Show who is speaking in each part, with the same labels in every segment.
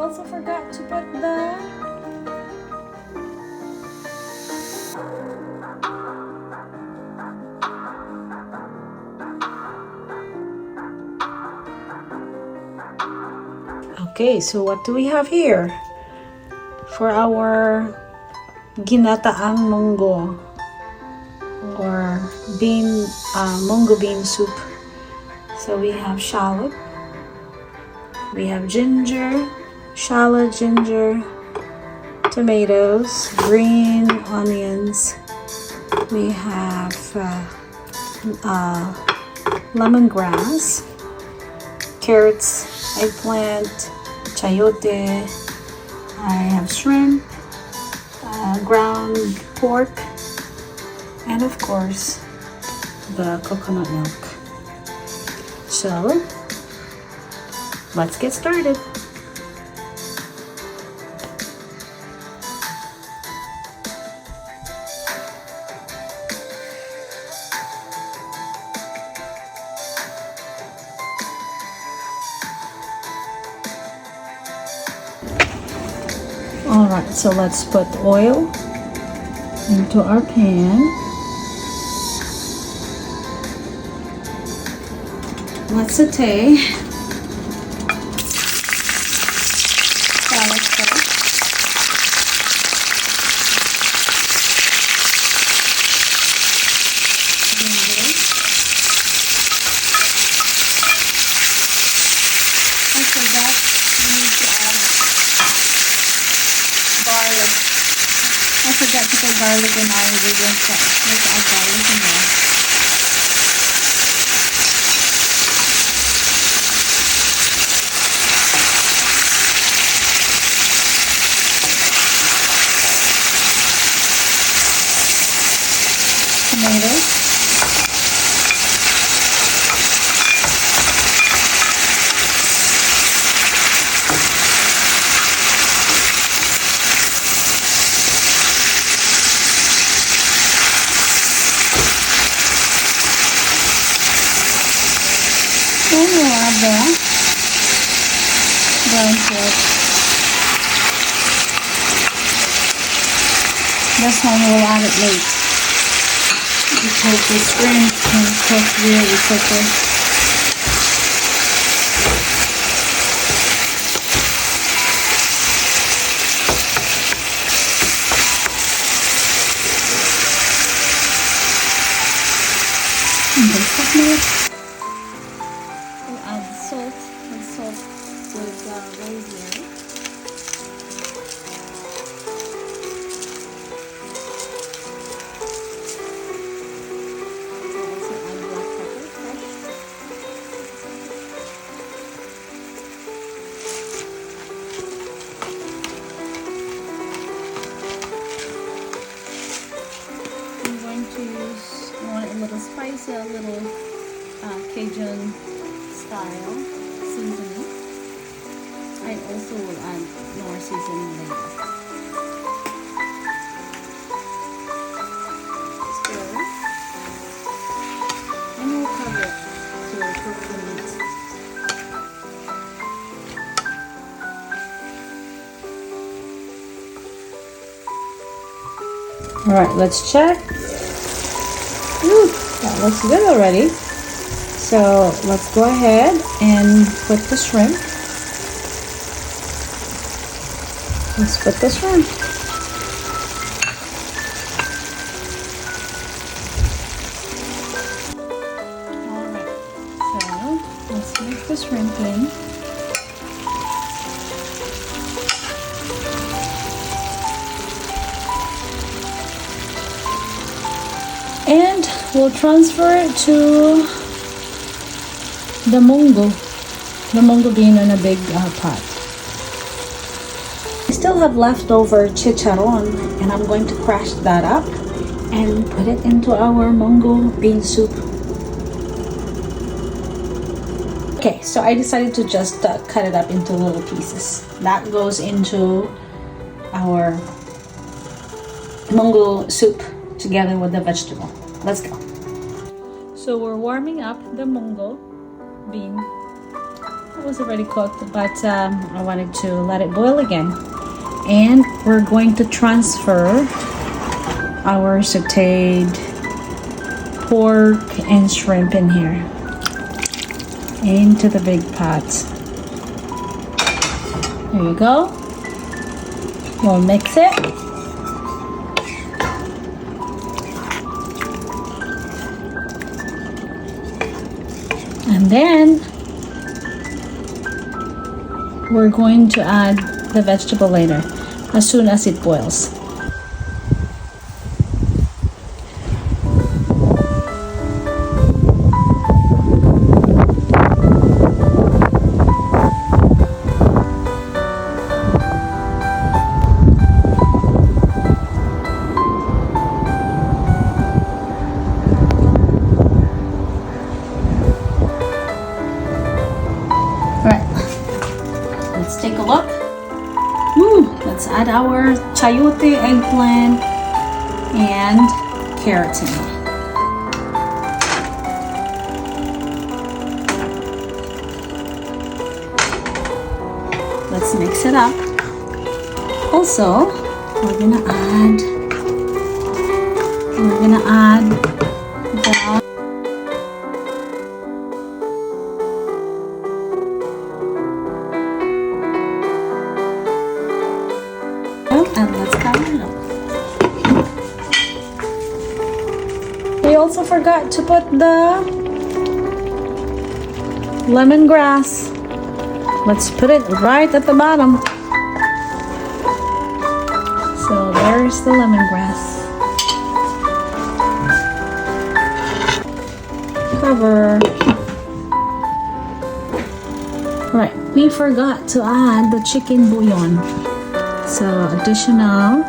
Speaker 1: also forgot to put the okay, so what do we have here for our ginataang munggo or Mung Bean Soup? So we have shallot, we have ginger, shallot, ginger, tomatoes, green onions, we have lemongrass, carrots, eggplant, chayote, I have shrimp, ground pork, and of course the coconut milk. So let's get started. Alright, so let's put oil into our pan. Let's saute shallot first. Ginger. I forgot we need to add garlic. I forgot to put garlic in our ingredients, so let's add garlic in there. Tomatoes. And we'll add the brown pork. This one we'll add it late because the shrimp can cook really quickly. And then coconut. We'll add salt with rosemary. I want it a little spicy, a little Cajun style seasoning. I also will add more seasoning later. Stir. And we'll cover it to cook the meat. Alright, let's check. Ooh, that looks good already. So let's go ahead and put the shrimp. Let's put the shrimp. Alright, so let's mix the shrimp in. And we'll transfer it to the mungo bean in a big pot. I still have leftover chicharron, and I'm going to crush that up and put it into our Mung Bean Soup. Okay, so I decided to just cut it up into little pieces. That goes into our Mung soup together with the vegetable. Let's go. So we're warming up the Mung Bean It was already cooked, but I wanted to let it boil again. And we're going to transfer our sauteed pork and shrimp in here into the big pot. There you go. We'll mix it. And then we're going to add the vegetable later, as soon as it boils. Let's take a look. Let's add our chayote eggplant and carrots in it. Let's mix it up. Also, we're gonna add the and let's cover it up. We also forgot to put the lemongrass. Let's put it right at the bottom. So there's the lemongrass. Cover. Right, we forgot to add the chicken bouillon. So additional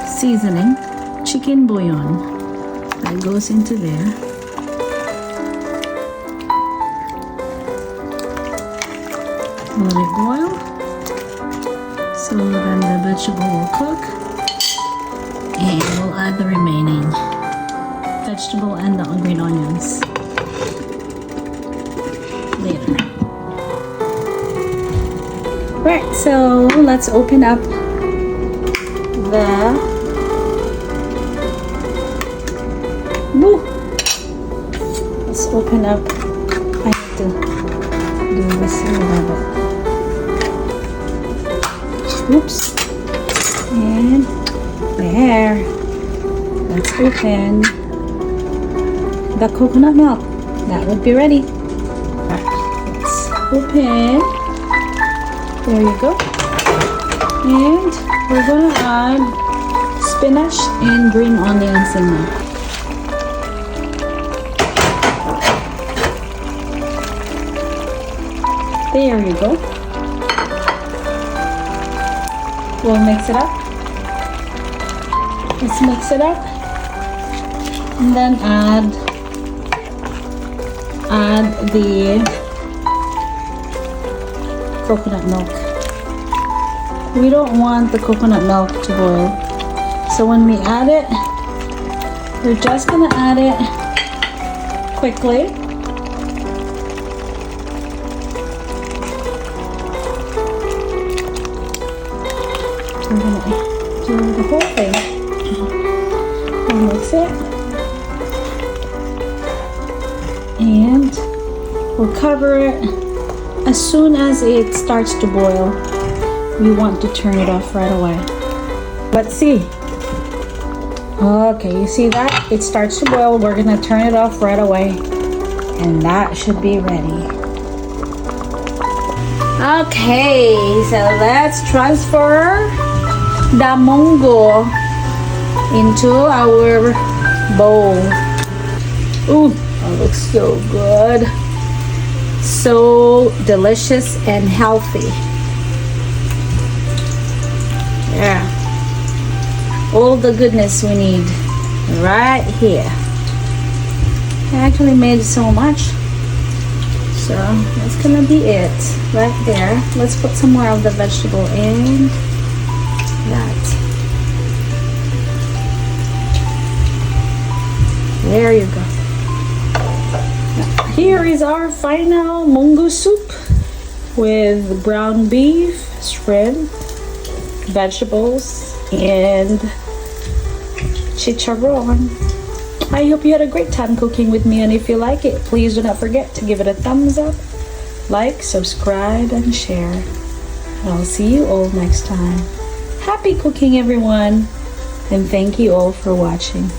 Speaker 1: seasoning, chicken bouillon, that goes into there. Let it boil, so then the vegetable will cook, and we'll add the remaining vegetable and the green onions later. Right, so let's open up the let's open up. I have to do this a little bit. Oops. And there. Let's open the coconut milk. That would be ready. Right, let's open. There you go. And we're gonna add spinach and green onions in there. There you go. We'll mix it up. Let's mix it up. And then add the coconut milk. We don't want the coconut milk to boil. So when we add it, we're just gonna add it quickly. We're gonna do the whole thing. We'll mix it. And we'll cover it. As soon as it starts to boil, we want to turn it off right away. Let's see. Okay, you see that? It starts to boil. We're gonna turn it off right away. And that should be ready. Okay, so let's transfer the mungo into our bowl. Ooh, that looks so good. So delicious and healthy. Yeah, all the goodness we need right here. I actually made so much, so that's gonna be it right there. Let's put some more of the vegetable in that. There you go. Here is our final mungo soup with ground beef, shrimp, vegetables, and chicharron. I hope you had a great time cooking with me, and if you like it, please do not forget to give it a thumbs up, like, subscribe, and share. And I'll see you all next time. Happy cooking, everyone, and thank you all for watching.